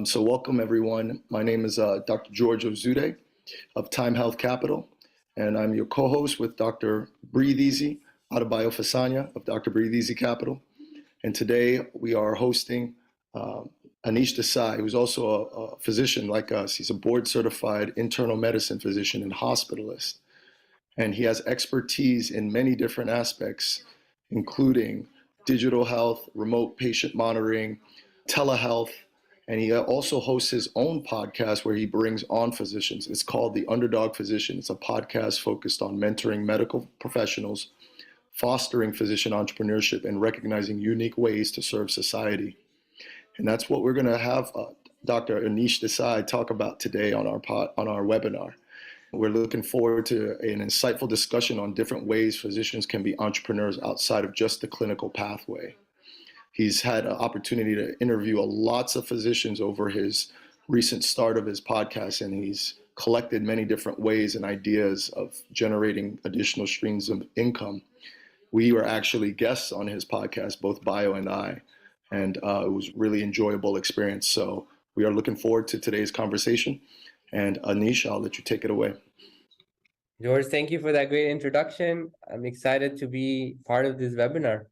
So welcome everyone. My name is Dr. George Ozoude of Time Health Capital, and I'm your co-host with Dr. Breathe Easy, Adebayo Fasanya of Dr. Breathe Easy Capital. And today we are hosting Anish Dasai, who's also a physician like us. He's a board certified internal medicine physician and hospitalist. And he has expertise in many different aspects, including digital health, remote patient monitoring, telehealth, and he also hosts his own podcast where he brings on physicians. It's called the Underdog Physician. It's a podcast focused on mentoring medical professionals, fostering physician entrepreneurship, and recognizing unique ways to serve society. And that's what we're going to have Dr. Anish Desai talk about today on our webinar. We're looking forward to an insightful discussion on different ways physicians can be entrepreneurs outside of just the clinical pathway. He's had an opportunity to interview lots of physicians over his recent start of his podcast, and he's collected many different ways and ideas of generating additional streams of income. We were actually guests on his podcast, both Bio and I, and it was really enjoyable experience. So we are looking forward to today's conversation. And Anish, I'll let you take it away. George, thank you for that great introduction. I'm excited to be part of this webinar.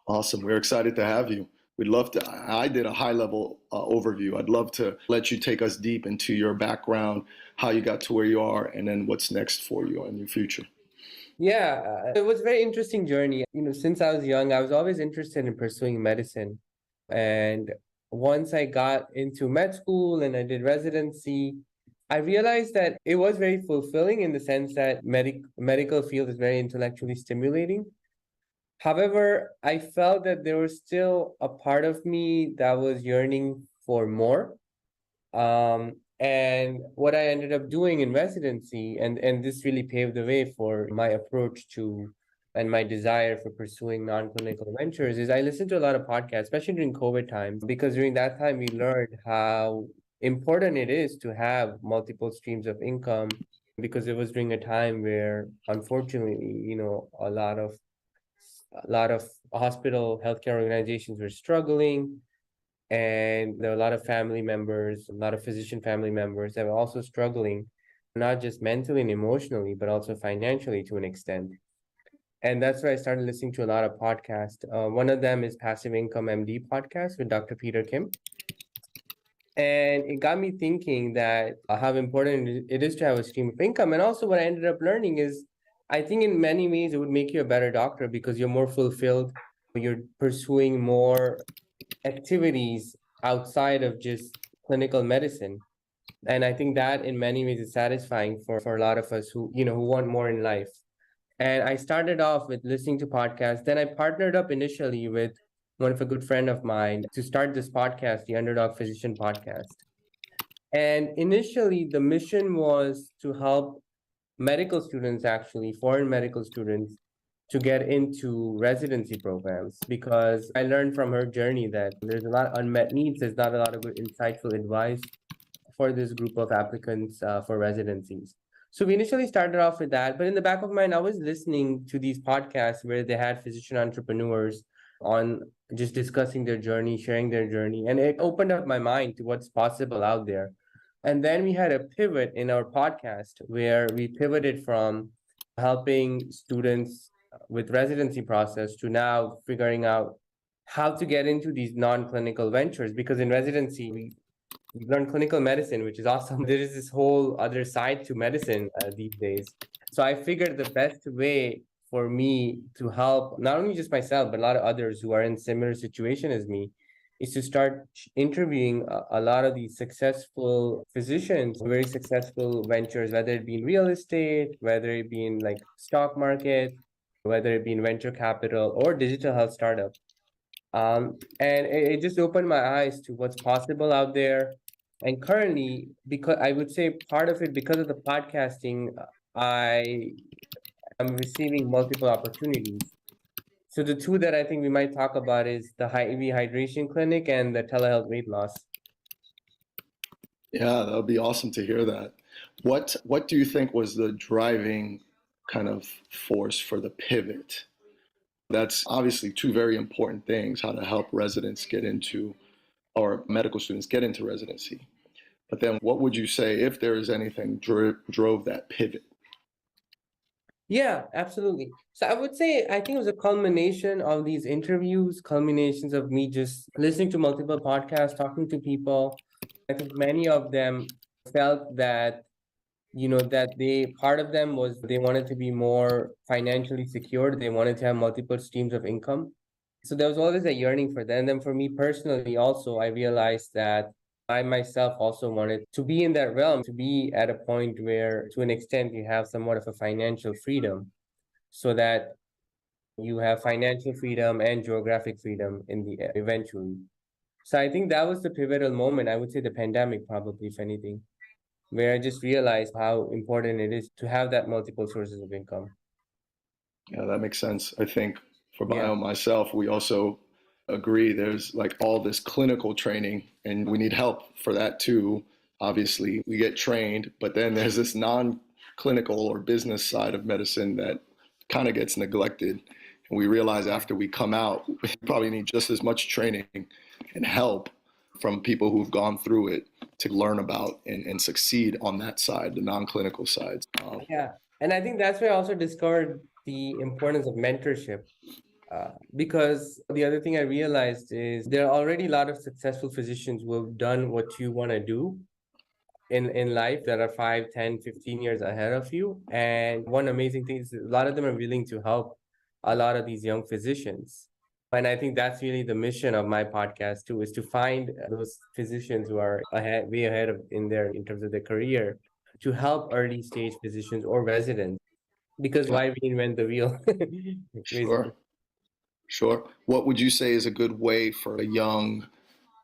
Awesome. We're excited to have you. We'd love to, I did a high level overview. I'd love to let you take us deep into your background, how you got to where you are, and then what's next for you in your future. Yeah, it was a very interesting journey. Since I was young, I was always interested in pursuing medicine. And once I got into med school and I did residency, I realized that it was very fulfilling in the sense that medical field is very intellectually stimulating. However, I felt that there was still a part of me that was yearning for more. And what I ended up doing in residency, and this really paved the way for my approach to and my desire for pursuing non-clinical ventures, is I listened to a lot of podcasts, especially during COVID times, because during that time we learned how important it is to have multiple streams of income, because it was during a time where, unfortunately, a lot of hospital healthcare organizations were struggling, and there were a lot of family members, a lot of physician family members that were also struggling, not just mentally and emotionally, but also financially to an extent. And that's where I started listening to a lot of podcasts. One of them is Passive Income MD podcast with Dr. Peter Kim. And it got me thinking that how important it is to have a stream of income. And also what I ended up learning is, I think in many ways it would make you a better doctor because you're more fulfilled. You're pursuing more activities outside of just clinical medicine. And I think that in many ways is satisfying for a lot of us who want more in life. And I started off with listening to podcasts. Then I partnered up initially with one of a good friend of mine to start this podcast, the Underdog Physician Podcast. And initially the mission was to help medical students, actually foreign medical students, to get into residency programs, because I learned from her journey that there's a lot of unmet needs. There's not a lot of good insightful advice for this group of applicants for residencies. So we initially started off with that, but in the back of my mind, I was listening to these podcasts where they had physician entrepreneurs on just discussing their journey, sharing their journey, and it opened up my mind to what's possible out there. And then we had a pivot in our podcast where we pivoted from helping students with residency process to now figuring out how to get into these non-clinical ventures, because in residency we learn clinical medicine, which is awesome. There is this whole other side to medicine these days. So I figured the best way for me to help not only just myself, but a lot of others who are in similar situation as me, is to start interviewing a lot of these successful physicians, very successful ventures, whether it be in real estate, whether it be in like stock market, whether it be in venture capital or digital health startup. And it just opened my eyes to what's possible out there. And currently, because I would say part of it, because of the podcasting, I am receiving multiple opportunities. So the two that I think we might talk about is the IV hydration clinic and the telehealth weight loss. Yeah, that would be awesome to hear that. What do you think was the driving kind of force for the pivot? That's obviously two very important things, how to help residents get into or medical students get into residency. But then what would you say, if there is anything, drove that pivot? Yeah, absolutely. So I would say I think it was a culmination of these interviews, culminations of me just listening to multiple podcasts, talking to people. I think many of them felt that, that part of them was they wanted to be more financially secured. They wanted to have multiple streams of income. So there was always a yearning for that. And then for me personally, also, I realized that I myself also wanted to be in that realm, to be at a point where, to an extent, you have somewhat of a financial freedom so that you have financial freedom and geographic freedom in the eventually. So I think that was the pivotal moment. I would say the pandemic, probably, if anything, where I just realized how important it is to have that multiple sources of income. Yeah, that makes sense. I think for Yeah. myself, we also agree there's like all this clinical training, and we need help for that too. Obviously, we get trained, but then there's this non-clinical or business side of medicine that kind of gets neglected. And we realize after we come out, we probably need just as much training and help from people who've gone through it to learn about and succeed on that side, the non-clinical sides. Yeah. And I think that's where I also discovered the importance of mentorship. Because the other thing I realized is there are already a lot of successful physicians who have done what you want to do in life that are 5, 10, 15 years ahead of you. And one amazing thing is a lot of them are willing to help a lot of these young physicians. And I think that's really the mission of my podcast too, is to find those physicians who are way ahead of in terms of their career, to help early stage physicians or residents. Because why reinvent the wheel? Sure, sure. What would you say is a good way for a young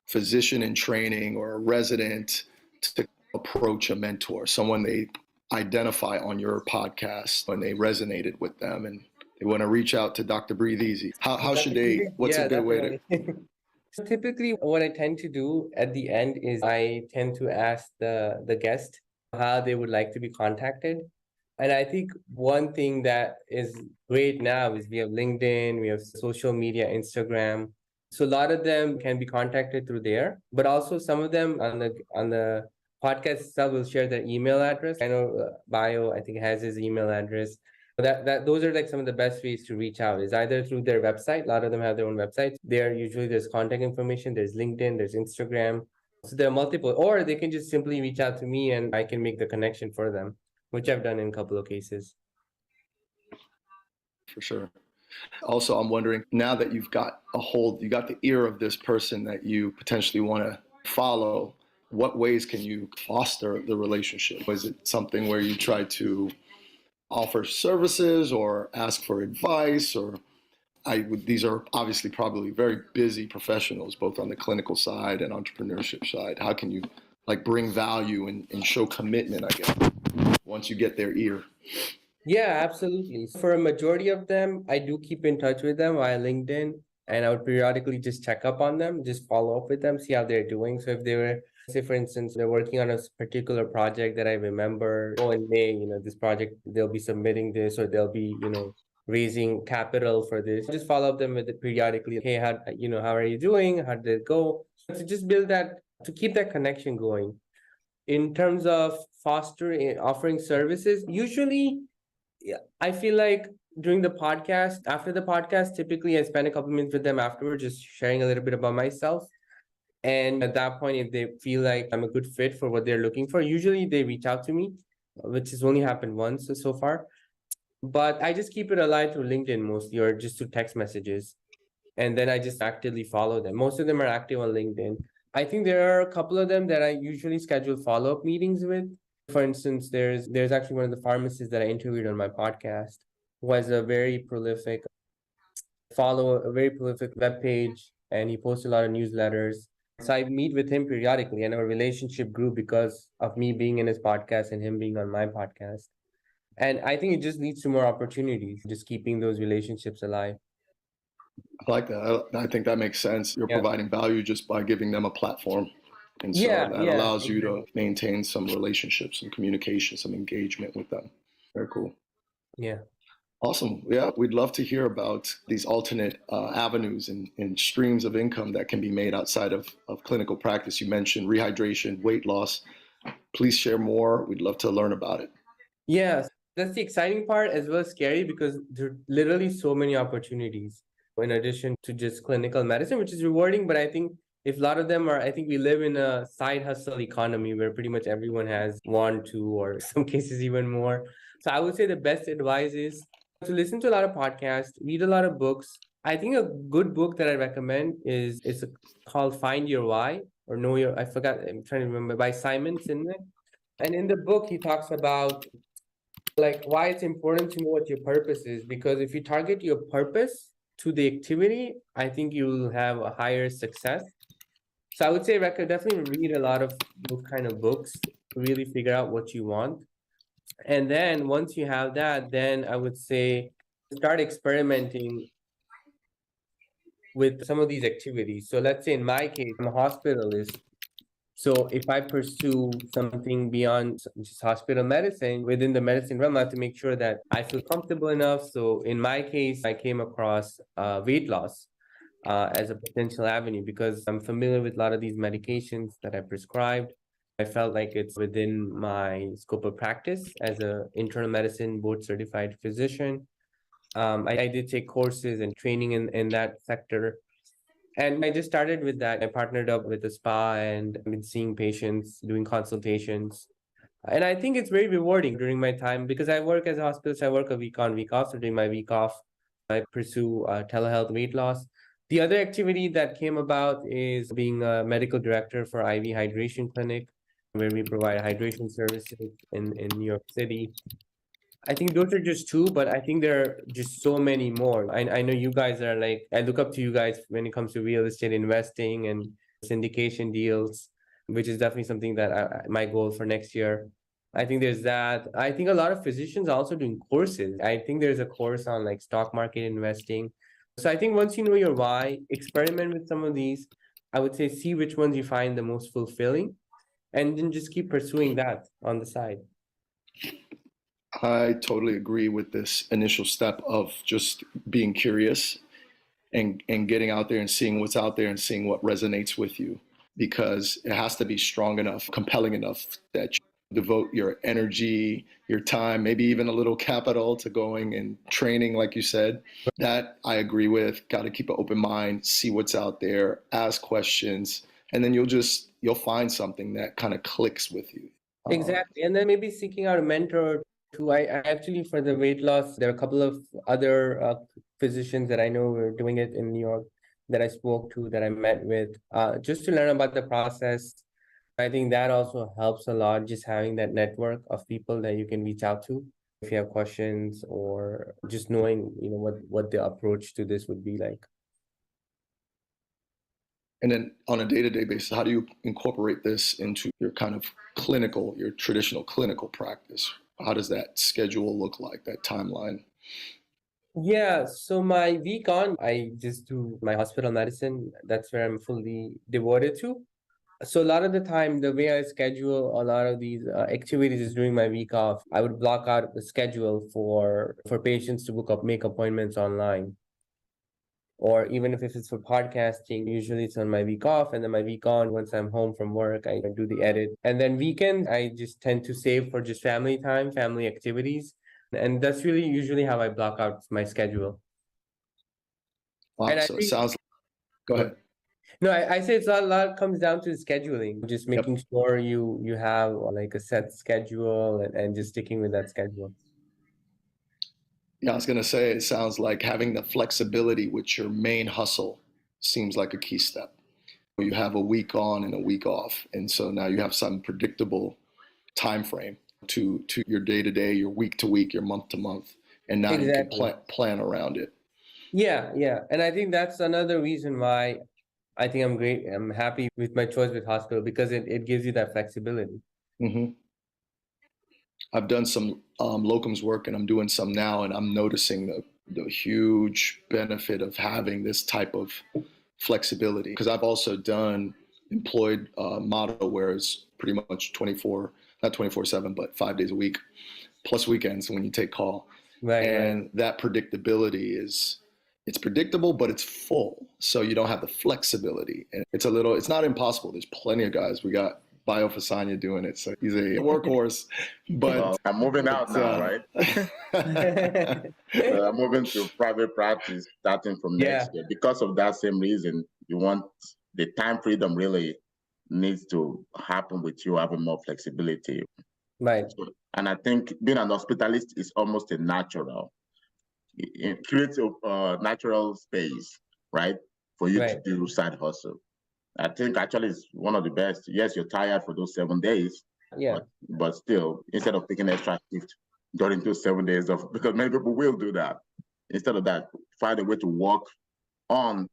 physician in training or a resident to approach a mentor, someone they identify on your podcast when they resonated with them and they want to reach out to Dr. Breathe Easy? How should they, what's a good way to? So typically what I tend to do at the end is I tend to ask the guest how they would like to be contacted. And I think one thing that is great now is we have LinkedIn, we have social media, Instagram. So a lot of them can be contacted through there, but also some of them on the podcast itself will share their email address. I know Bio, I think, has his email address. That those are like some of the best ways to reach out is either through their website. A lot of them have their own websites. There's contact information, there's LinkedIn, there's Instagram. So there are multiple, or they can just simply reach out to me and I can make the connection for them, which I've done in a couple of cases. For sure. Also, I'm wondering, now that you've got you got the ear of this person that you potentially want to follow, what ways can you foster the relationship? Is it something where you try to offer services or ask for advice, or these are obviously probably very busy professionals, both on the clinical side and entrepreneurship side. How can you like bring value and show commitment, I guess, once you get their ear? Yeah, absolutely. For a majority of them, I do keep in touch with them via LinkedIn, and I would periodically just check up on them, just follow up with them, see how they're doing. So if they were, say, for instance, they're working on a particular project that I remember, oh, in May, this project, they'll be submitting this, or they'll be, raising capital for this. Just follow up them with it periodically. Hey, how are you doing? How did it go? To just build that, to keep that connection going. In terms of fostering, offering services, usually I feel like during the podcast, after the podcast, typically I spend a couple minutes with them afterwards, just sharing a little bit about myself. And at that point, if they feel like I'm a good fit for what they're looking for, usually they reach out to me, which has only happened once so far. But I just keep it alive through LinkedIn mostly, or just through text messages. And then I just actively follow them. Most of them are active on LinkedIn. I think there are a couple of them that I usually schedule follow-up meetings with. For instance, there's actually one of the pharmacists that I interviewed on my podcast who has a very prolific web page, and he posts a lot of newsletters. So I meet with him periodically, and our relationship grew because of me being in his podcast and him being on my podcast. And I think it just leads to more opportunities, just keeping those relationships alive. I like that. I think that makes sense. You're providing value just by giving them a platform. And so that allows you to maintain some relationships, some communication, some engagement with them. Very cool. Yeah. Awesome. Yeah, we'd love to hear about these alternate avenues and streams of income that can be made outside of clinical practice. You mentioned rehydration, weight loss. Please share more. We'd love to learn about it. Yeah, that's the exciting part as well as scary because there are literally so many opportunities in addition to just clinical medicine, which is rewarding. But I think if a lot of them are, I think we live in a side hustle economy where pretty much everyone has one, two, or some cases even more. So I would say the best advice is to listen to a lot of podcasts, read a lot of books. I think a good book that I recommend is called Find Your Why or Know Your, I forgot, I'm trying to remember, by Simon Sinek. And in the book, he talks about like why it's important to know what your purpose is, because if you target your purpose to the activity, I think you'll have a higher success. So I would say definitely read a lot of those kind of books to really figure out what you want. And then once you have that, then I would say start experimenting with some of these activities. So let's say in my case, I'm a hospitalist. So if I pursue something beyond just hospital medicine, within the medicine realm, I have to make sure that I feel comfortable enough. So in my case, I came across weight loss as a potential avenue because I'm familiar with a lot of these medications that I prescribed. I felt like it's within my scope of practice as a internal medicine board certified physician. I did take courses and training in that sector. And I just started with that. I partnered up with a spa and I've been seeing patients, doing consultations. And I think it's very rewarding during my time because I work as a hospitalist. I work a week on, week off. So during my week off, I pursue telehealth weight loss. The other activity that came about is being a medical director for IV hydration clinic, where we provide hydration services in New York City. I think those are just two, but I think there are just so many more. I know you guys are like, I look up to you guys when it comes to real estate investing and syndication deals, which is definitely something that my goal for next year. I think there's that. I think a lot of physicians are also doing courses. I think there's a course on like stock market investing. So I think once you know your why, experiment with some of these. I would say see which ones you find the most fulfilling and then just keep pursuing that on the side. I totally agree with this initial step of just being curious and getting out there and seeing what's out there and seeing what resonates with you, because it has to be strong enough, compelling enough that you devote your energy, your time, maybe even a little capital to going and training, like you said. That I agree with. Got to keep an open mind, see what's out there, ask questions, and then you'll find something that kind of clicks with you. Exactly. And then maybe seeking out a mentor too. I actually, for the weight loss, there are a couple of other physicians that I know were doing it in New York that I spoke to, that I met with, just to learn about the process. I think that also helps a lot, just having that network of people that you can reach out to if you have questions or just knowing, what the approach to this would be like. And then on a day-to-day basis, how do you incorporate this into your kind of your traditional clinical practice? How does that schedule look like, that timeline? Yeah, so my week on, I just do my hospital medicine. That's where I'm fully devoted to. So a lot of the time, the way I schedule a lot of these activities is during my week off. I would block out the schedule for patients to make appointments online. Or even if it's for podcasting, usually it's on my week off, and then my week on, once I'm home from work, I do the edit. And then weekends, I just tend to save for just family time, family activities. And that's really usually how I block out my schedule. Wow, And I so it think, sounds go ahead. no, I say it's a lot comes down to scheduling, just Yep. making sure you have like a set schedule and just sticking with that schedule. Yeah, I was gonna say it sounds like having the flexibility with your main hustle seems like a key step. You have a week on and a week off, and so now you have some predictable time frame to your day to day, your week to week, your month to month, and now you can Exactly. plan around it. Yeah, yeah. And I think that's another reason why I think I'm great. I'm happy with my choice with hospital because it gives you that flexibility. Hmm. I've done some locums work, and I'm doing some now, and I'm noticing the huge benefit of having this type of flexibility. Because I've also done employed model where it's pretty much 24, not 24/7, but 5 days a week, plus weekends when you take call. Right, right. And that predictability it's predictable, but it's full. So you don't have the flexibility. And it's not impossible. There's plenty of guys. We got Bio Fasanya doing it. So he's a workhorse, but Well, I'm moving out now, right? So I'm moving to private practice starting from Yeah, next year. Because of that same reason, you want the time freedom really needs to happen with you having more flexibility. right, And I think being an hospitalist is almost a natural. It creates a natural space, right, for you to right. do side hustle. I think actually it's one of the best. Yes, you're tired for those 7 days, Yeah, but still, instead of taking extra shift during those 7 days of, because many people will do that. Instead of that, find a way to work on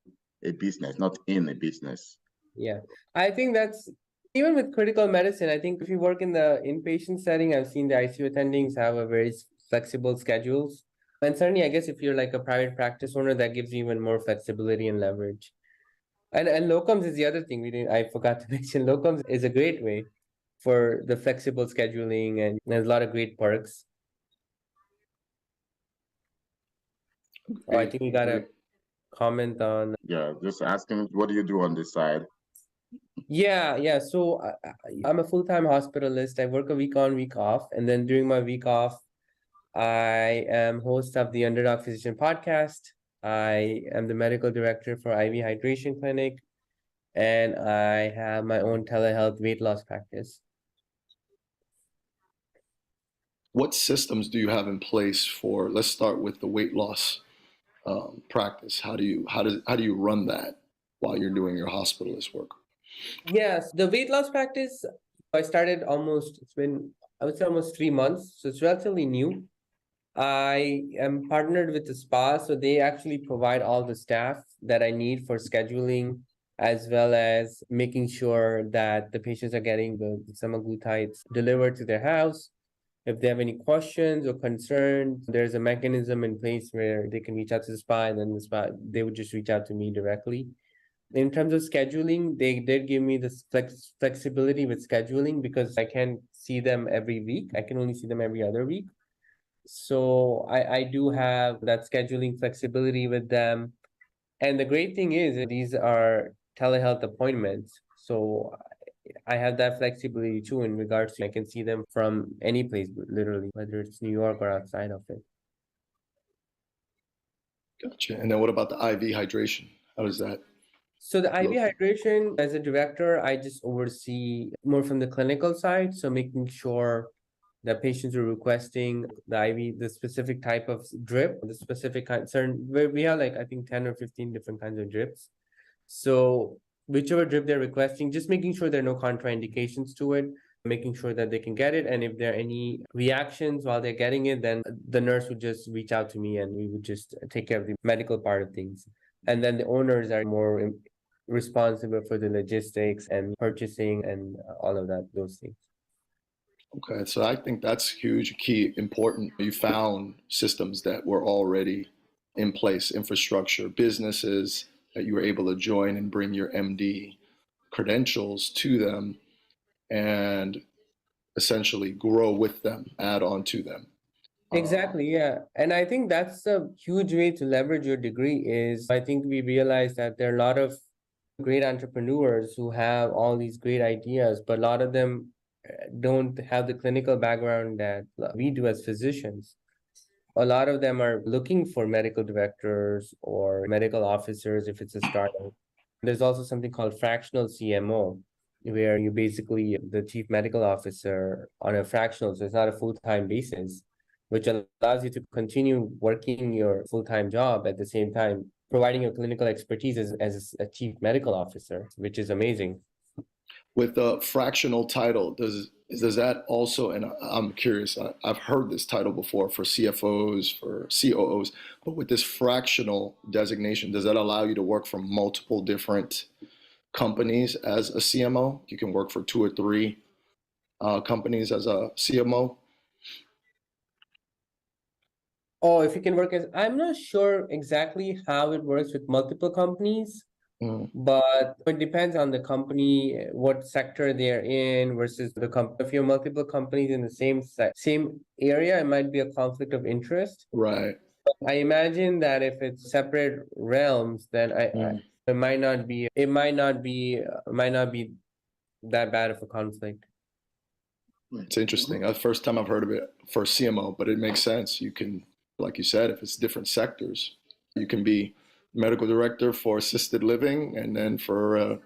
a business, not in a business. yeah. I think that's even with critical medicine. I think if you work in the inpatient setting, I've seen the ICU attendings have a very flexible schedules. And certainly, I guess if you're like a private practice owner, that gives you even more flexibility and leverage. And locums is the other thing I forgot to mention. Locums is a great way for the flexible scheduling, and there's a lot of great perks. Oh, I think we got a comment on. Yeah, just asking, what do you do on this side? Yeah. So I'm a full-time hospitalist. I work a week on, week off, and then during my week off, I am host of the Underdog Physician podcast. I am the medical director for IV Hydration Clinic, and I have my own telehealth weight loss practice. what systems do you have in place for? Let's start with the weight loss practice. How do you run that while you're doing your hospitalist work? Yes, the weight loss practice, I started it's been, I would say almost 3 months, so it's relatively new. I am partnered with the spa, so they actually provide all the staff that I need for scheduling, as well as making sure that the patients are getting the semaglutides delivered to their house. If they have any questions or concerns, there's a mechanism in place where they can reach out to the spa, and then the spa, they would just reach out to me directly. In terms of scheduling, they did give me this flexibility with scheduling because I can't see them every week. I can only see them every other week. So I do have that scheduling flexibility with them. And the great thing is these are telehealth appointments. So I have that flexibility too in regards to I can see them from any place, literally, whether it's New York or outside of it. Gotcha. And then what about the IV hydration? How does that? So the IV hydration, as a director, I just oversee more from the clinical side. So making sure that patients are requesting the IV, the specific type of drip, the specific kind, certain, we have like, I think 10 or 15 different kinds of drips. So whichever drip they're requesting, just making sure there are no contraindications to it, making sure that they can get it. And if there are any reactions while they're getting it, then the nurse would just reach out to me and we would just take care of the medical part of things. And then the owners are more responsible for the logistics and purchasing and all of that, those things. Okay, so I think that's huge, key, important. You found systems that were already in place, infrastructure, businesses that you were able to join and bring your MD credentials to them and essentially grow with them, add on to them. Exactly, yeah. And I think that's a huge way to leverage your degree is I think we realize that there are a lot of great entrepreneurs who have all these great ideas, but a lot of them don't have the clinical background that we do as physicians. A lot of them are looking for medical directors or medical officers if it's a startup. There's also something called fractional CMO, where you basically the chief medical officer on a fractional, so it's not a full-time basis, which allows you to continue working your full-time job at the same time, providing your clinical expertise as a chief medical officer, which is amazing. With a fractional title, does that also, and I'm curious, I've heard this title before for CFOs, for COOs, but with this fractional designation, does that allow you to work for multiple different companies as a CMO? You can work for 2 or 3 companies as a CMO? Oh, if you can work as, I'm not sure exactly how it works with multiple companies. But it depends on the company, what sector they're in versus the company. If you have multiple companies in the same area, it might be a conflict of interest. Right. I imagine that if it's separate realms, then it might not be that bad of a conflict. It's interesting. First time I've heard of it for CMO, but it makes sense. You can, like you said, if it's different sectors, you can be medical director for assisted living and then for a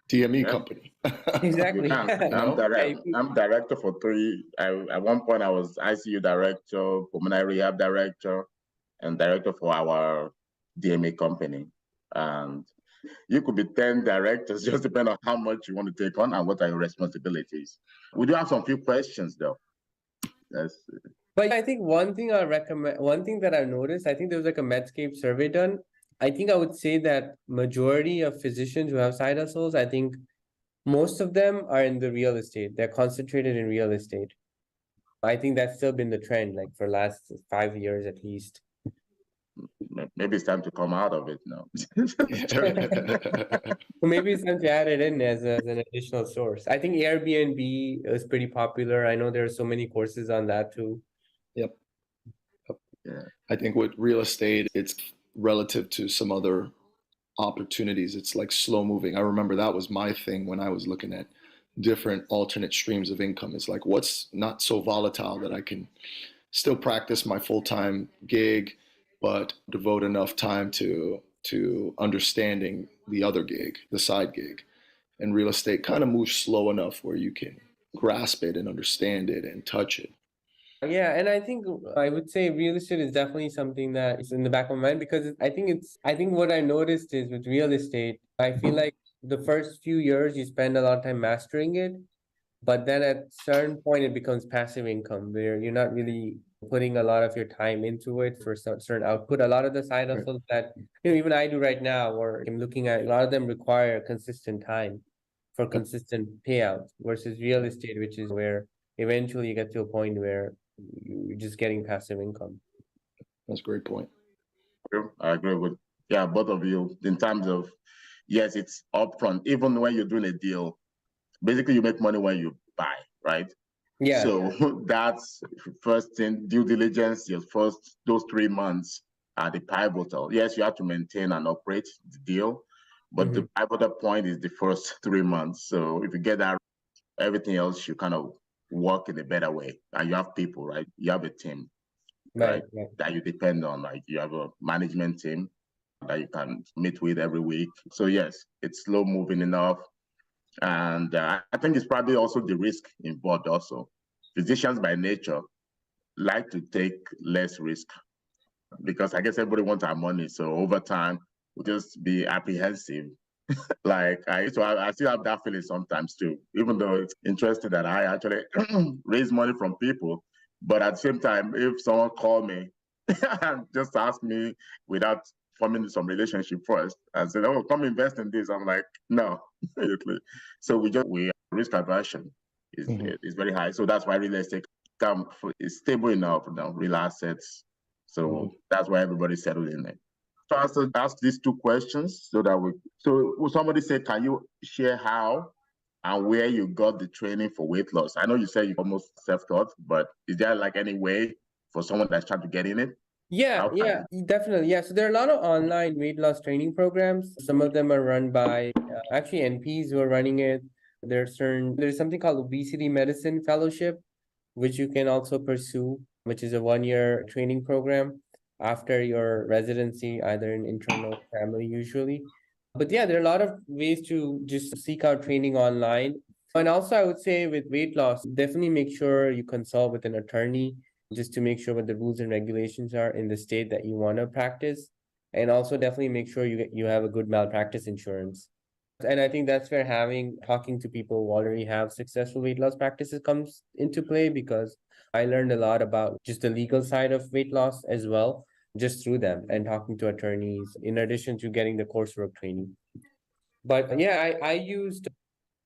DME company. Exactly. I'm director for three. At one point, I was ICU director, pulmonary rehab director, and director for our DME company. And you could be 10 directors, just depending on how much you want to take on and what are your responsibilities. We do have some few questions though. But I think one thing that I've noticed, I think there was like a Medscape survey done. I think I would say that majority of physicians who have side hustles, I think most of them are in the real estate. They're concentrated in real estate. I think that's still been the trend, like for last 5 years at least. Maybe it's time to come out of it now. Well, maybe it's time to add it in as an additional source. I think Airbnb is pretty popular. I know there are so many courses on that too. Yep. Yeah. I think with real estate, it's relative to some other opportunities. It's like slow moving. I remember that was my thing when I was looking at different alternate streams of income. It's like, what's not so volatile that I can still practice my full-time gig, but devote enough time to understanding the other gig, the side gig. And real estate kind of moves slow enough where you can grasp it and understand it and touch it. Yeah, and I think I would say real estate is definitely something that is in the back of my mind because I think what I noticed is with real estate, I feel like the first few years you spend a lot of time mastering it, but then at certain point it becomes passive income where you're not really putting a lot of your time into it for certain output. A lot of the side hustles that even I do right now, or I'm looking at, a lot of them require consistent time for consistent payouts versus real estate, which is where eventually you get to a point where you're just getting passive income. That's a great point. I agree with both of you in terms of yes, it's upfront. Even when you're doing a deal, basically you make money when you buy, right? Yeah. So that's first thing, due diligence. Your first those 3 months are the pivotal. Yes, you have to maintain and operate the deal, but the pivotal point is the first 3 months. So if you get that, everything else you kind of work in a better way. And you have people, right? You have a team, right? That you depend on. Like you have a management team that you can meet with every week. So yes, it's slow moving enough. And I think it's probably also the risk involved also. Physicians by nature like to take less risk because I guess everybody wants our money. So over time, we'll just be apprehensive. Like I still have that feeling sometimes too, even though it's interesting that I actually raise money from people. But at the same time, if someone called me and just asked me without forming some relationship first and said, "Oh, come invest in this," I'm like, no. So we risk aversion is very high. So that's why real estate is stable enough now, real assets. So that's why everybody's settled in it. So I ask these two questions so that will somebody say, can you share how and where you got the training for weight loss? I know you said you almost self-taught, but is there like any way for someone that's trying to get in it? Yeah, definitely. Yeah. So there are a lot of online weight loss training programs. Some of them are run by actually NPs who are running it. There's something called Obesity Medicine Fellowship, which you can also pursue, which is a 1-year training program after your residency, either in internal family usually. But yeah, there are a lot of ways to just seek out training online. And also I would say with weight loss, definitely make sure you consult with an attorney just to make sure what the rules and regulations are in the state that you want to practice. And also definitely make sure you have a good malpractice insurance. And I think that's where talking to people who already have successful weight loss practices comes into play, because I learned a lot about just the legal side of weight loss as well, just through them and talking to attorneys, in addition to getting the coursework training. But yeah, I used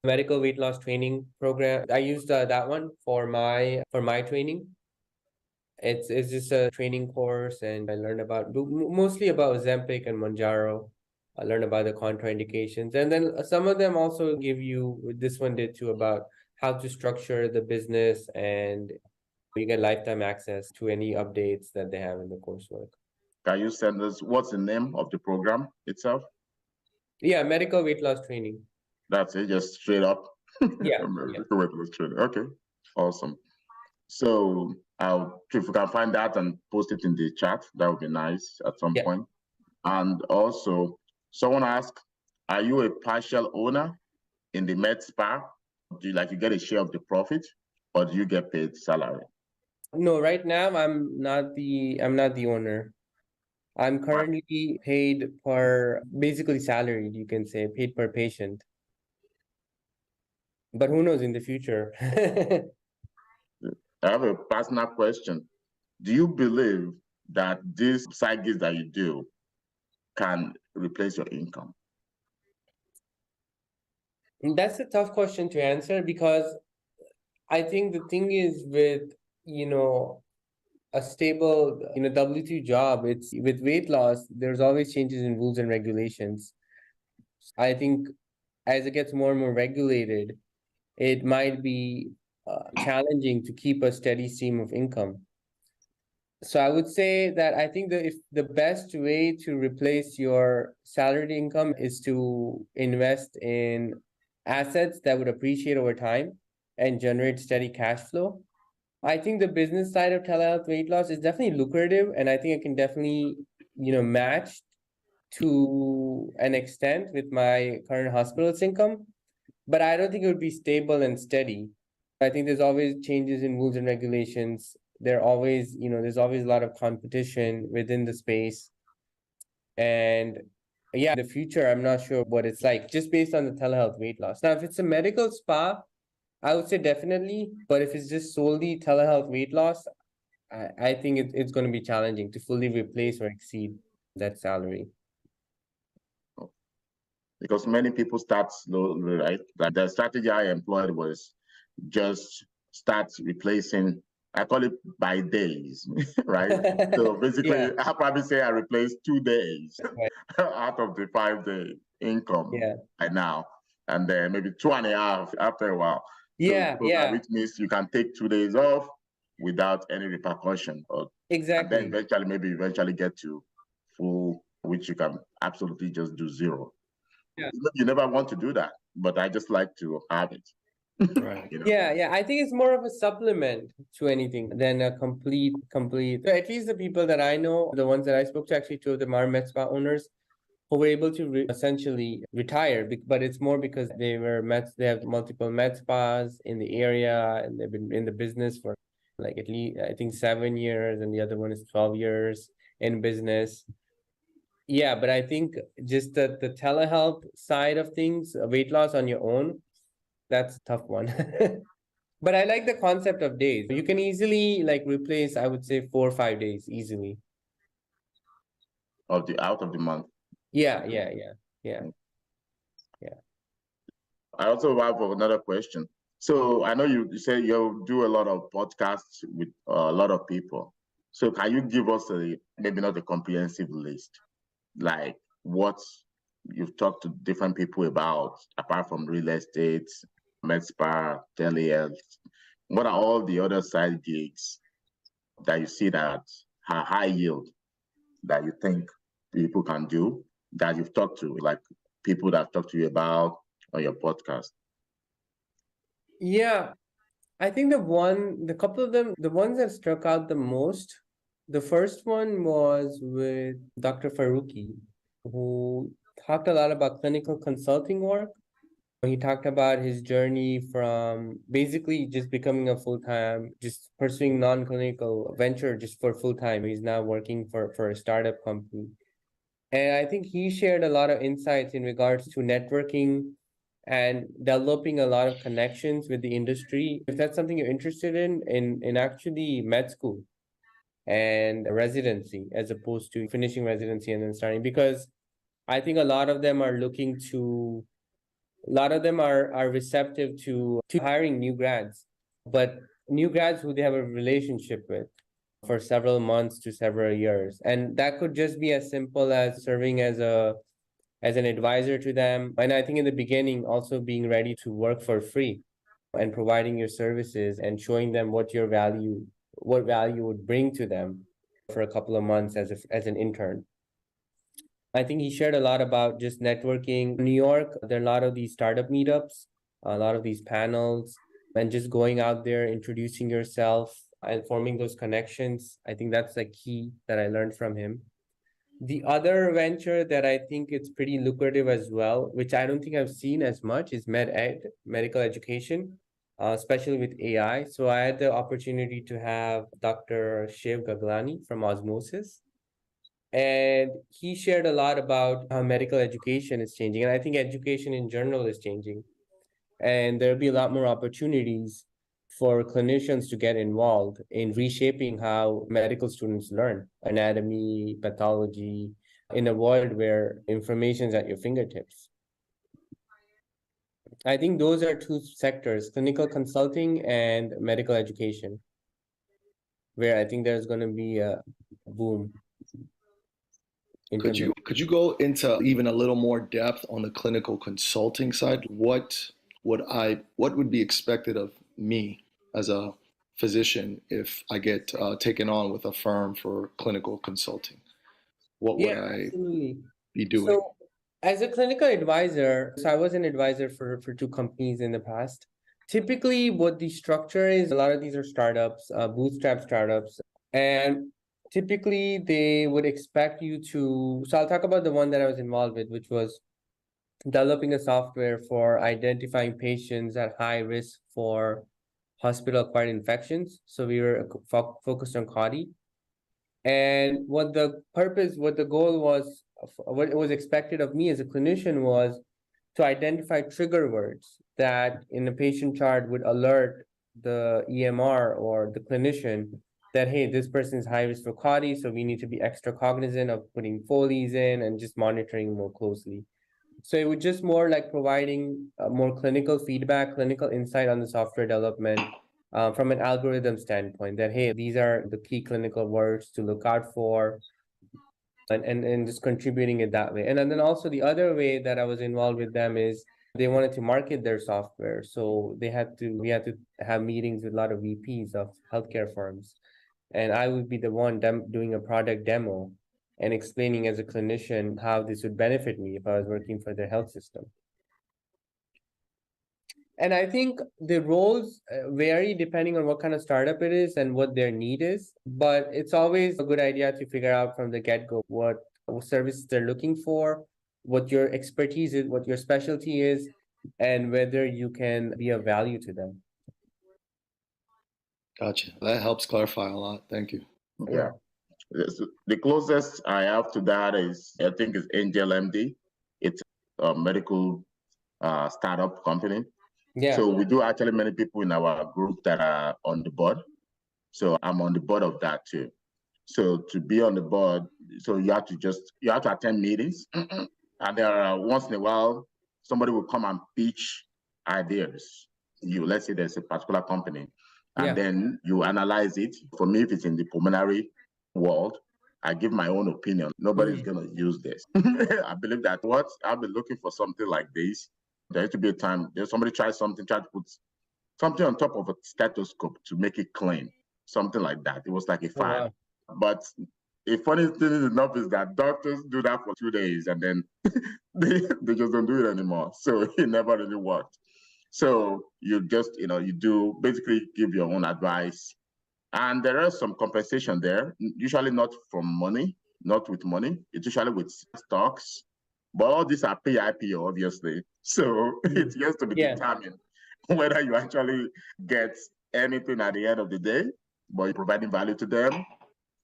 medical weight loss training program. I used that one for my training. It's just a training course, and I learned mostly about Ozempic and Mounjaro. learn about the contraindications. And then some of them also give you, this one did too, about how to structure the business, and you get lifetime access to any updates that they have in the coursework. Can you send us what's the name of the program itself? Yeah, medical weight loss training. That's it, just straight up. Yeah. Medical weight loss training. Okay, awesome. So if we can find that and post it in the chat, that would be nice at some point. And also, someone asked, are you a partial owner in the med spa? Do you get a share of the profit, or do you get paid salary? No, right now I'm not the owner. I'm currently paid per, basically salaried, you can say, paid per patient. But who knows in the future? I have a personal question. Do you believe that these side gigs that you do can replace your income? That's a tough question to answer, because I think the thing is with, a stable, W2 job, it's with weight loss, there's always changes in rules and regulations. I think as it gets more and more regulated, it might be challenging to keep a steady stream of income. So I would say that I think that if the best way to replace your salaried income is to invest in assets that would appreciate over time and generate steady cash flow. I think the business side of telehealth weight loss is definitely lucrative, and I think it can definitely, match to an extent with my current hospital's income, but I don't think it would be stable and steady. I think there's always changes in rules and regulations. There's always a lot of competition within the space. And yeah, in the future, I'm not sure what it's like, just based on the telehealth weight loss. Now, if it's a medical spa, I would say definitely, but if it's just solely telehealth weight loss, I think it's going to be challenging to fully replace or exceed that salary. Because many people start slowly, right? Like the strategy I employed was just start replacing, I call it by days, right? So basically, Yeah. I'll probably say I replaced 2 days Right. out of the 5-day income Yeah. right now, and then maybe 2.5 after a while. Yeah, Which means you can take 2 days off without any repercussion, exactly. and then eventually get to full, which you can absolutely just do zero. Yeah. You never want to do that, but I just like to have it. Right. Yeah. I think it's more of a supplement to anything than a complete. So at least the people that I know, the ones that I spoke to, actually two of them are med spa owners who were able to essentially retire, but it's more because they have multiple med spas in the area, and they've been in the business for like at least, I think, 7 years, and the other one is 12 years in business. Yeah, but I think just the telehealth side of things, weight loss on your own, that's a tough one. But I like the concept of days. You can easily replace, I would say, 4 or 5 days easily. Out of the month. Yeah. I also have another question. So I know you say you do a lot of podcasts with a lot of people. So can you give us maybe not a comprehensive list, like what you've talked to different people about, apart from real estate, med spa, telehealth? What are all the other side gigs that you see that are high yield that you think people can do, that you've talked to, like people that talk to you about on your podcast? Yeah, I think the couple of them, the ones that struck out the most, the first one was with Dr. Faruqi, who talked a lot about clinical consulting work. He talked about his journey from basically just becoming a full-time, just pursuing non-clinical venture just for full-time. He's now working for a startup company. And I think he shared a lot of insights in regards to networking and developing a lot of connections with the industry. If that's something you're interested in actually med school and residency, as opposed to finishing residency and then starting, because I think a lot of them are receptive to hiring new grads, but new grads who they have a relationship with for several months to several years. And that could just be as simple as serving as a as an advisor to them. And I think in the beginning, also being ready to work for free and providing your services and showing them what value would bring to them for a couple of months as an intern. I think he shared a lot about just networking. New York, there are a lot of these startup meetups, a lot of these panels, and just going out there, introducing yourself and forming those connections. I think that's the key that I learned from him. The other venture that I think it's pretty lucrative as well, which I don't think I've seen as much, is medical education, especially with AI. So I had the opportunity to have Dr. Shiv Gaglani from Osmosis, and he shared a lot about how medical education is changing. And I think education in general is changing. And there'll be a lot more opportunities for clinicians to get involved in reshaping how medical students learn anatomy, pathology, in a world where information is at your fingertips. I think those are two sectors, clinical consulting and medical education, where I think there's going to be a boom. Could you go into even a little more depth on the clinical consulting side? What would be expected of me as a physician if I get taken on with a firm for clinical consulting? What would I absolutely be doing? So, as a clinical advisor, so I was an advisor for two companies in the past. Typically, what the structure is, a lot of these are startups, bootstrap startups, and typically they would expect you to. So I'll talk about the one that I was involved with, which was developing a software for identifying patients at high risk for hospital-acquired infections. So we were focused on CAUTI. And what the goal was, what was expected of me as a clinician was to identify trigger words that in a patient chart would alert the EMR or the clinician that, hey, this person is high risk for CAUTI, so we need to be extra cognizant of putting Foley's in and just monitoring more closely. So it was just more like providing more clinical feedback, clinical insight on the software development from an algorithm standpoint that, hey, these are the key clinical words to look out for, and just contributing it that way. And then also the other way that I was involved with them is they wanted to market their software. So we had to have meetings with a lot of VPs of healthcare firms. And I would be the one doing a product demo and explaining as a clinician how this would benefit me if I was working for their health system. And I think the roles vary depending on what kind of startup it is and what their need is. But it's always a good idea to figure out from the get-go what services they're looking for, what your expertise is, what your specialty is, and whether you can be of value to them. Gotcha. That helps clarify a lot. Thank you. Yeah. The closest I have to that is, I think, is Angel MD. It's a medical startup company. Yeah. So we do actually many people in our group that are on the board. So I'm on the board of that too. So to be on the board, so you have to attend meetings, and there are once in a while somebody will come and pitch ideas. Let's say there's a particular company, and then you analyze it. For me, if it's in the pulmonary world, I give my own opinion. Nobody's gonna use this. I believe that I've been looking for something like this. There used to be a time somebody tried to put something on top of a stethoscope to make it clean, something like that. It was like a file. Wow. But a funny thing enough is that doctors do that for 2 days and then they just don't do it anymore. So it never really worked. So you just, you do basically give your own advice. And there is some compensation there, usually not from money, not with money. It's usually with stocks. But all these are pre-IPO, obviously. So it has to be determined whether you actually get anything at the end of the day, but you're providing value to them.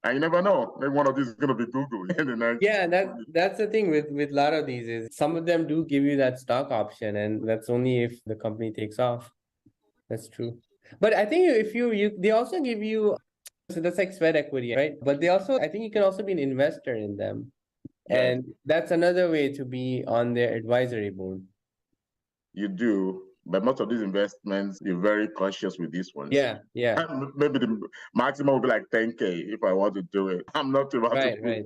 And you never know. Maybe one of these is going to be Google in the next. Yeah, that's the thing with a lot of these is some of them do give you that stock option, and that's only if the company takes off. That's true. But I think if they also give you, so that's like sweat equity, right? But I think you can also be an investor in them. And that's another way to be on their advisory board. You do, but most of these investments, you're very cautious with these ones. Yeah. Maybe the maximum will be like 10K if I want to do it. I'm not about to put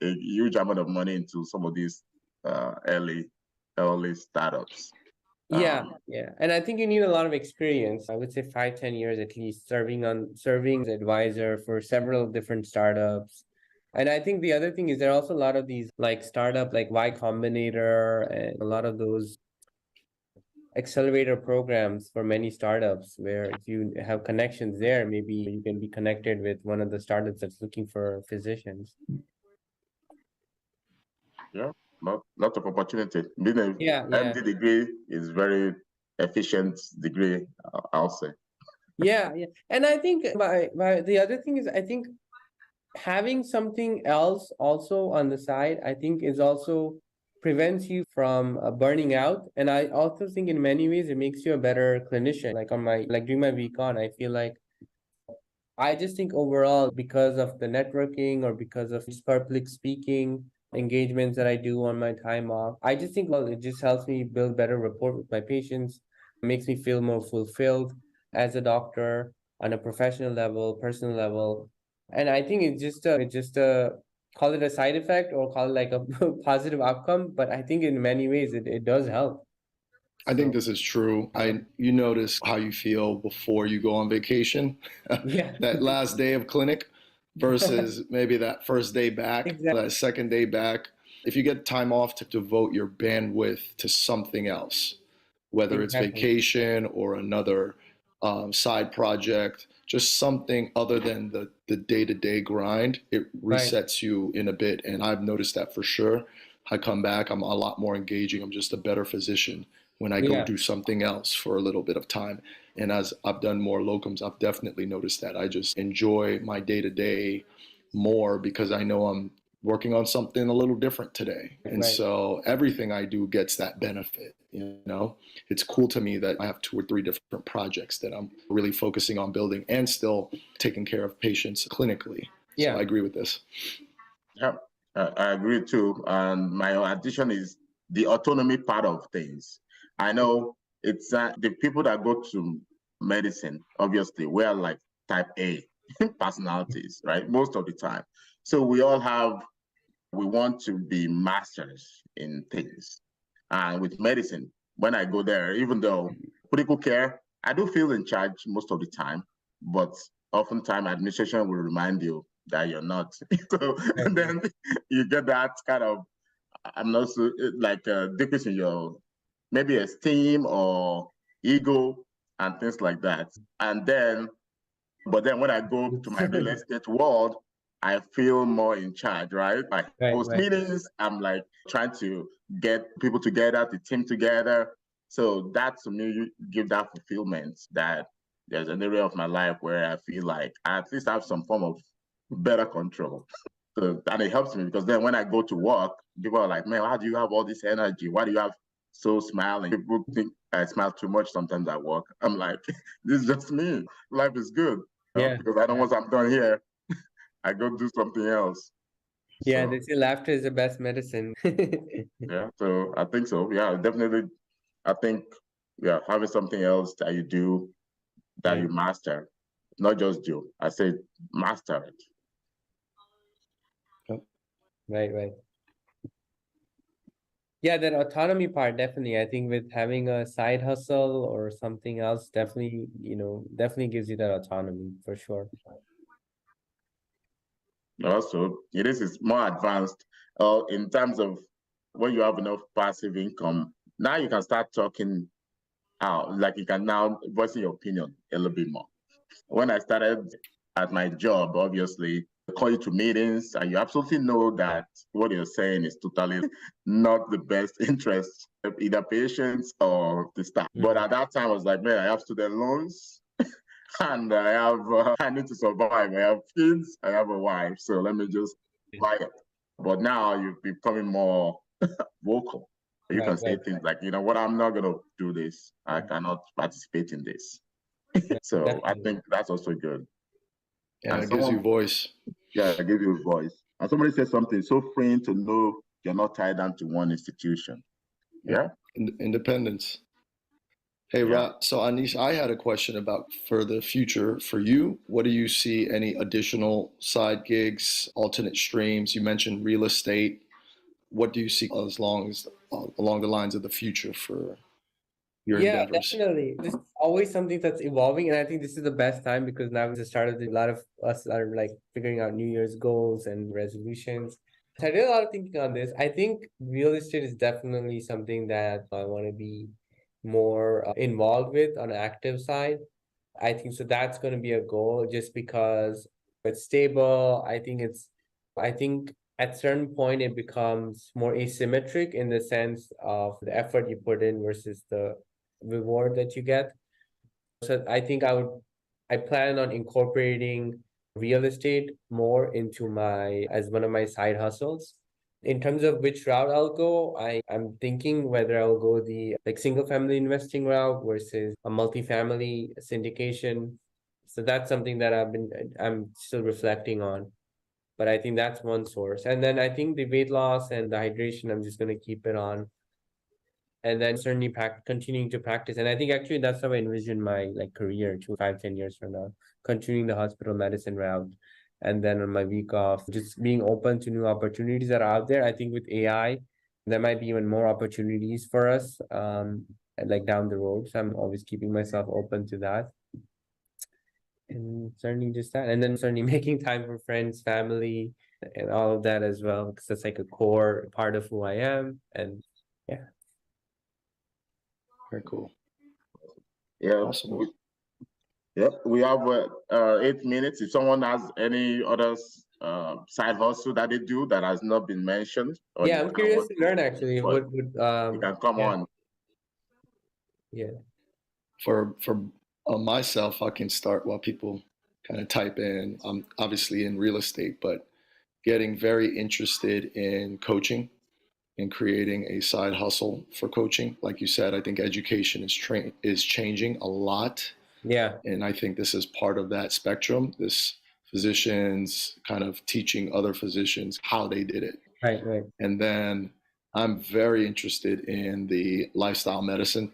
a huge amount of money into some of these early startups. Yeah, yeah. And I think you need a lot of experience. I would say 5, 10 years at least serving as advisor for several different startups. And I think the other thing is there are also a lot of these like startup like Y Combinator and a lot of those accelerator programs for many startups where if you have connections there, maybe you can be connected with one of the startups that's looking for physicians. Yeah, lot of opportunity. Being a Yeah, MD degree is very efficient degree, I'll say. yeah. And I think the other thing is I think having something else also on the side, I think is also prevents you from burning out. And I also think in many ways it makes you a better clinician. Like during my week on, I feel like I just think overall, because of the networking or because of just public speaking engagements that I do on my time off, I just think, well, it just helps me build better rapport with my patients, makes me feel more fulfilled as a doctor on a professional level, personal level. And I think it's just call it a side effect or call it like a positive outcome. But I think in many ways it does help. I think this is true. You notice how you feel before you go on vacation, Yeah. that last day of clinic versus maybe that first day back, Exactly. that second day back. If you get time off to devote your bandwidth to something else, whether it's Exactly. vacation or another side project, just something other than the day-to-day grind, it Right. resets you in a bit. And I've noticed that for sure. I come back, I'm a lot more engaging. I'm just a better physician when I go Yeah. do something else for a little bit of time. And as I've done more locums, I've definitely noticed that. I just enjoy my day-to-day more because I know I'm working on something a little different today. And Right. so everything I do gets that benefit, you know? It's cool to me that I have 2 or 3 different projects that I'm really focusing on building and still taking care of patients clinically. Yeah. So I agree with this. Yeah, I agree too. And my addition is the autonomy part of things. I know it's the people that go to medicine, obviously, we're like type A personalities, right? Most of the time. So we want to be masters in things. And with medicine, when I go there, even though critical care, I do feel in charge most of the time, but oftentimes administration will remind you that you're not. So and then you get that kind of, I'm not so like decrease in your maybe esteem or ego and things like that. And then but then when I go to my real estate world, I feel more in charge, right? I host Right. meetings. I'm like trying to get people together, the team together. So that to me, you give that fulfillment that there's an area of my life where I feel like I at least have some form of better control. So, and it helps me because then when I go to work, people are like, man, how do you have all this energy? Why do you have so smiling? People think I smile too much sometimes at work. I'm like, this is just me. Life is good. Yeah. Because I know once I'm done here, I go do something else. Yeah, So, they say laughter is the best medicine. yeah, so I think so. Yeah, definitely. I think, yeah, having something else that you do, that Yeah. you master, not just do. I say master it. Right. Yeah, that autonomy part, definitely. I think with having a side hustle or something else, definitely, definitely gives you that autonomy for sure. Also, it is more advanced in terms of when you have enough passive income. Now you can start talking out, like you can now voice your opinion a little bit more. When I started at my job, obviously, they call you to meetings, and you absolutely know that what you're saying is totally not the best interest of either patients or the staff. But at that time, I was like, man, I have student loans. And I need to survive. I have kids, I have a wife, so let me just buy it. But now you're becoming more vocal. You can say things like, you know what, I'm not going to do this. I cannot participate in this. So I Definitely. think that's also good. Yeah, And it gives you voice. yeah, give you a voice. And somebody said something so freeing to know you're not tied down to one institution. Yeah. Independence. Hey, Yeah. So Anish, I had a question about for the future for you. What do you see any additional side gigs, alternate streams? You mentioned real estate. what do you see as long as along the lines of the future for your Yeah, endeavors? definitely. This is always something that's evolving, and I think this is the best time because now it's the start of a lot of us are like figuring out New Year's goals and resolutions. So I did a lot of thinking on this. I think real estate is definitely something that I want to be more involved with on an active side. I think so that's going to be a goal just because it's stable. I think at certain point it becomes more asymmetric in the sense of the effort you put in versus the reward that you get. So I plan on incorporating real estate more into as one of my side hustles. In terms of which route I'll go, I'm thinking whether I'll go the like single family investing route versus a multifamily syndication. So that's something that I'm still reflecting on. But I think that's one source. And then I think the weight loss and the hydration, I'm just gonna keep it on. And then certainly continuing to practice. And I think actually that's how I envision my like career 5, 10 years from now, continuing the hospital medicine route. And then on my week off, just being open to new opportunities that are out there. I think with AI, there might be even more opportunities for us, like down the road. So I'm always keeping myself open to that. And certainly just that. And then certainly making time for friends, family, and all of that as well, because that's like a core part of who I am. And yeah. Very cool. Yeah. Awesome. Yep. We have 8 minutes. If someone has any other side hustle that they do that has not been mentioned, or Yeah, I'm curious to learn actually. you can come on. Yeah. For myself, I can start while people kind of type in. I'm obviously in real estate, but getting very interested in coaching and creating a side hustle for coaching. Like you said, I think education is changing a lot. Yeah. And I think this is part of that spectrum. This physicians kind of teaching other physicians how they did it. Right, right. And then I'm very interested in the lifestyle medicine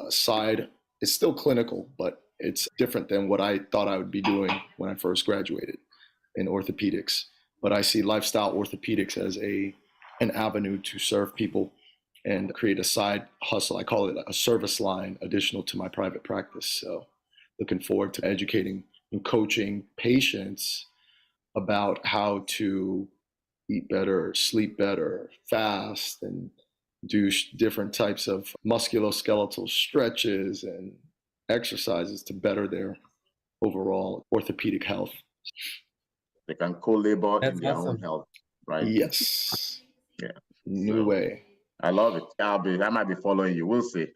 side. It's still clinical, but it's different than what I thought I would be doing when I first graduated in orthopedics. But I see lifestyle orthopedics as an avenue to serve people and create a side hustle. I call it a service line additional to my private practice. So looking forward to educating and coaching patients about how to eat better, sleep better, fast, and do different types of musculoskeletal stretches and exercises to better their overall orthopedic health. They can co-labor in their own Awesome. health, right? Yes. Yeah. New way. I love it. I might be following you. We'll see.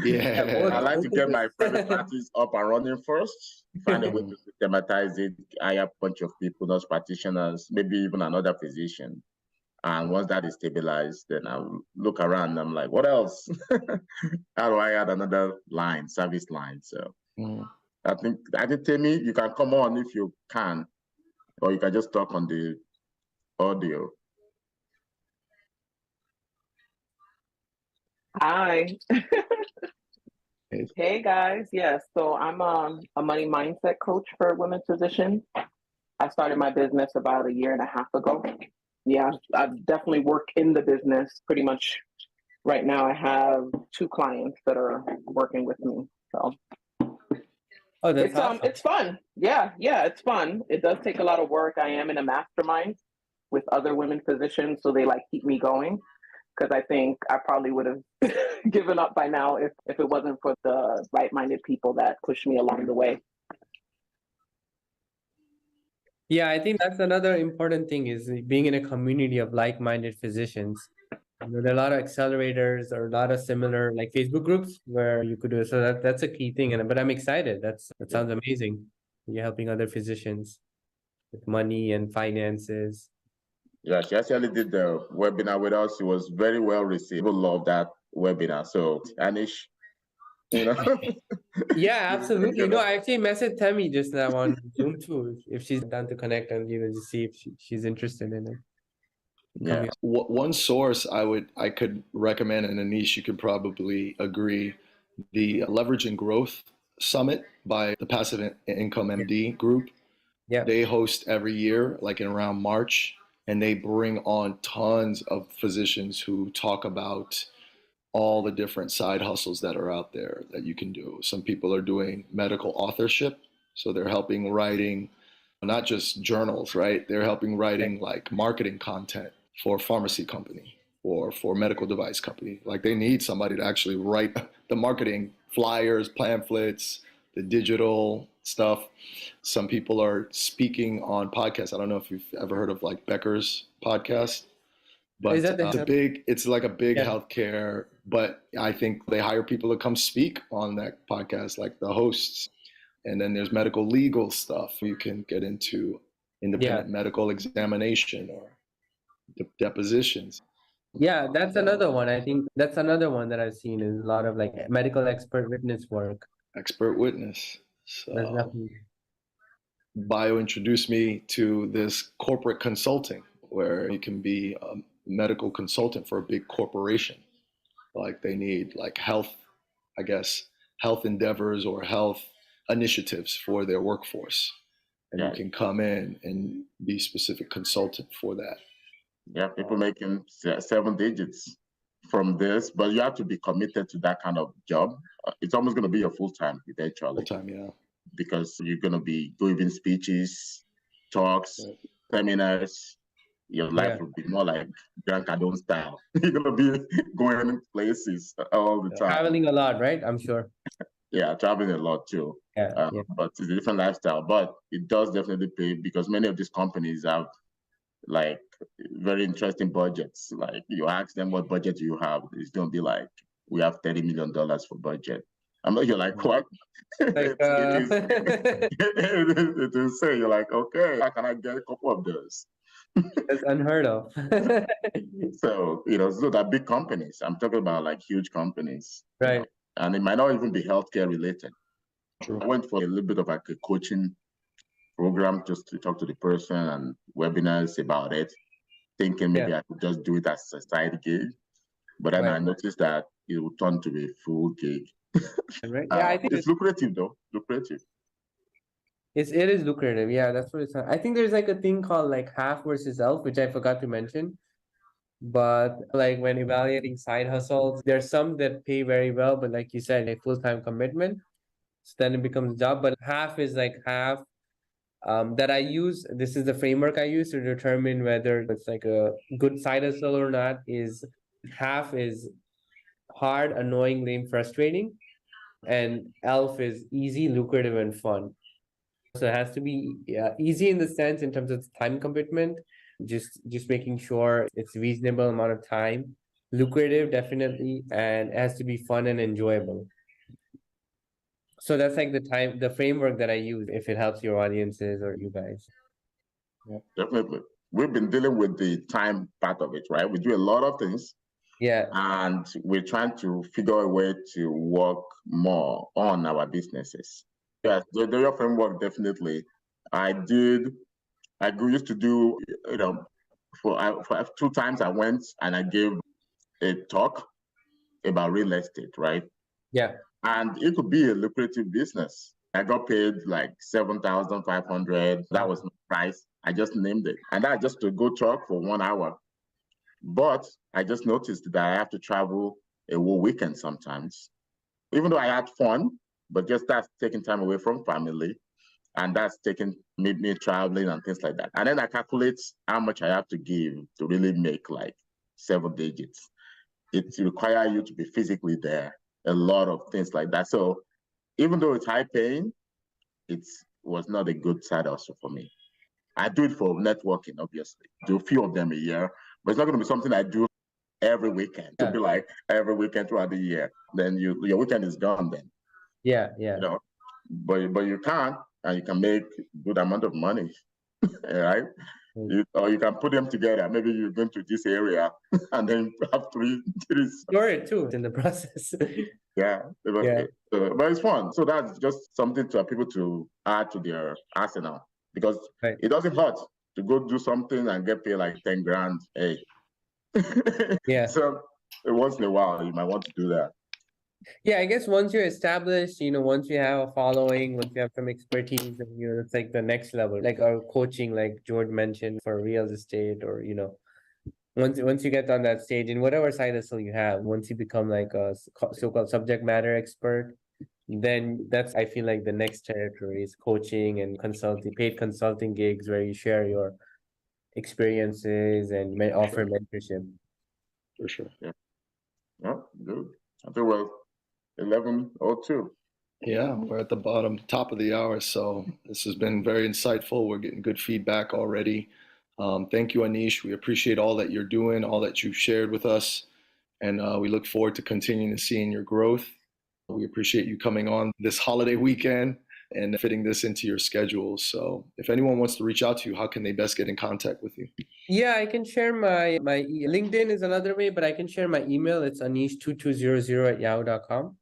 Yeah. I like to get my private practice up and running first, find a way to systematize it, hire a bunch of people, nurse practitioners, maybe even another physician. And once that is stabilized, then I'll look around and I'm like, what else? How do I add another service line? So I think Timmy, you can come on if you can, or you can just talk on the audio. Hi. Hey guys. Yes. So I'm a money mindset coach for women physicians. I started my business about a year and a half ago. Yeah, I definitely work in the business pretty much. Right now I have 2 clients that are working with me. So that's awesome. It's fun. Yeah, it's fun. It does take a lot of work. I am in a mastermind with other women physicians, so they like keep me going. Because I think I probably would have given up by now if it wasn't for the right-minded people that pushed me along the way. Yeah, I think that's another important thing is being in a community of like-minded physicians. There are a lot of accelerators or a lot of similar like Facebook groups where you could do it. So that's a key thing. But I'm excited. That sounds amazing. You're helping other physicians with money and finances. Yeah, she actually did the webinar with us. It was very well received. People love that webinar. So, Anish, Yeah, absolutely. No, I actually messaged Tammy just now on Zoom too, if she's down to connect and just see if she's interested in it. Yeah. One source I could recommend, and Anish, you could probably agree, the Leverage and Growth Summit by the Passive Income MD group. Yeah. They host every year, like in around March. and they bring on tons of physicians who talk about all the different side hustles that are out there that you can do. Some people are doing medical authorship, so they're helping writing not just journals, right? They're helping writing like marketing content for a pharmacy company or for a medical device company. Like they need somebody to actually write the marketing flyers, pamphlets, the digital stuff. Some people are speaking on podcasts. I don't know if you've ever heard of like Becker's podcast, but Is that the it's like a big Yeah. healthcare, but I think they hire people to come speak on that podcast, like the hosts. And then there's medical legal stuff. You can get into independent medical examination or depositions. Yeah, that's another one. I think that's another one that I've seen is a lot of like medical expert witness work. Expert witness. There's So nothing. Bio introduced me to this corporate consulting where you can be a medical consultant for a big corporation. Like they need like health, I guess, health endeavors or health initiatives for their workforce. And you can come in and be specific consultant for that. Yeah, people making 7 digits from this, but you have to be committed to that kind of job. It's almost going to be your full-time eventually. Full-time, yeah. Because you're going to be giving speeches, talks, seminars. Your life will be more like Grant Cardone style. You're going to be going places all the time. Traveling a lot, right? I'm sure. Yeah, traveling a lot too. Yeah. But it's a different lifestyle. But it does definitely pay because many of these companies have like very interesting budgets. Like you ask them what budget you have, it's going to be like, we have $30 million for budget. I'm like, you're like, what? Like, It will say, you're like, okay, how can I get a couple of those? That's unheard of. So, so that big companies, I'm talking about like huge companies. Right. And it might not even be healthcare related. True. I went for a little bit of like a coaching program just to talk to the person and webinars about it, thinking maybe I could just do it as a side gig. But then I noticed that it would turn to a full gig. Right. Yeah, I think it's lucrative though. Lucrative. It is lucrative. Yeah, that's what it's. I think there's like a thing called like half versus elf, which I forgot to mention. But like when evaluating side hustles, there's some that pay very well, but like you said, a full-time commitment. So then it becomes a job. But half is like half that I use. This is the framework I use to determine whether it's like a good side hustle or not. Is half is hard, annoying, lame, frustrating, and elf is easy, lucrative, and fun. So it has to be easy in the sense in terms of time commitment, just making sure it's reasonable amount of time, lucrative definitely, and it has to be fun and enjoyable. So that's like the framework that I use if it helps your audiences or you guys. Yeah, definitely. We've been dealing with the time part of it, right? We do a lot of things. Yeah. And we're trying to figure a way to work more on our businesses. Yes, the framework, definitely. I used to do, for 2 times I went and I gave a talk about real estate, right? Yeah. And it could be a lucrative business. I got paid like $7,500. That was my price. I just named it. And that's just to go talk for 1 hour. But I just noticed that I have to travel a whole weekend sometimes. Even though I had fun, but just that's taking time away from family. And that's taking me traveling and things like that. And then I calculate how much I have to give to really make like 7 digits. It requires you to be physically there, a lot of things like that. So even though it's high paying, it was not a good side hustle for me. I do it for networking, obviously. Do a few of them a year, but it's not going to be something I do every weekend. To be like every weekend throughout the year. Then your weekend is gone then. Yeah. But you can, and you can make good amount of money, right? Or you can put them together. Maybe you're going to this area and then have three. Store it too in the process. Yeah. But it's fun. So that's just something for people to add to their arsenal because it doesn't hurt to go do something and get paid like 10 grand. Hey. Yeah. So once in a while, you might want to do that. Yeah, I guess once you're established, once you have a following, once you have some expertise, then, it's like the next level, like our coaching, like George mentioned for real estate, or, once you get on that stage in whatever side hustle you have, once you become like a so-called subject matter expert, then that's, I feel like, the next territory is coaching and consulting, paid consulting gigs where you share your experiences and may offer mentorship. For sure. Yeah. Oh, good. I think we're 11:02. Yeah, we're at the top of the hour, so this has been very insightful. We're getting good feedback already. Thank you, Anish. We appreciate all that you're doing, all that you've shared with us, and we look forward to continuing to seeing your growth. We appreciate you coming on this holiday weekend and fitting this into your schedule. So if anyone wants to reach out to you, how can they best get in contact with you? Yeah, I can share my LinkedIn is another way, but I can share my email. It's anish2200@yahoo.com.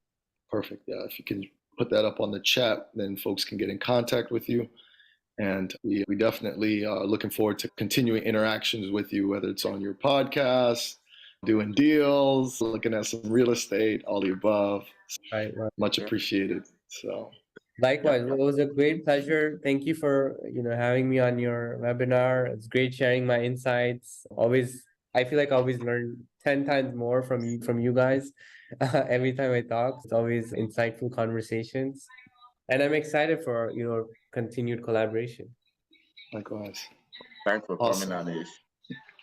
Perfect. Yeah, if you can put that up on the chat, then folks can get in contact with you. And we definitely are looking forward to continuing interactions with you, whether it's on your podcast, doing deals, looking at some real estate, all the above. Right. Much appreciated. So Likewise, it was a great pleasure. Thank you for, having me on your webinar. It's great sharing my insights. I feel like I always learn 10 times more from you guys. Every time I talk, it's always insightful conversations. And I'm excited for, continued collaboration. likewise. Thanks for Awesome. coming, Anish.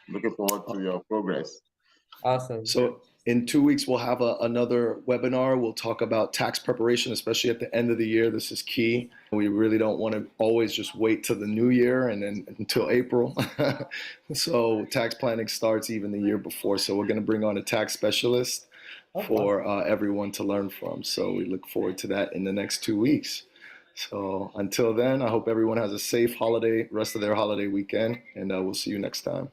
Looking forward to your progress. Awesome. So in 2 weeks, we'll have another webinar. We'll talk about tax preparation, especially at the end of the year. This is key. We really don't want to always just wait till the new year and then until April. So tax planning starts even the year before. So we're going to bring on a tax specialist for everyone to learn from. So we look forward to that in the next 2 weeks. So until then, I hope everyone has a safe rest of their holiday weekend, and we'll see you next time.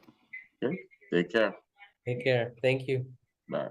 Okay. Take care. Take care. Thank you. Bye.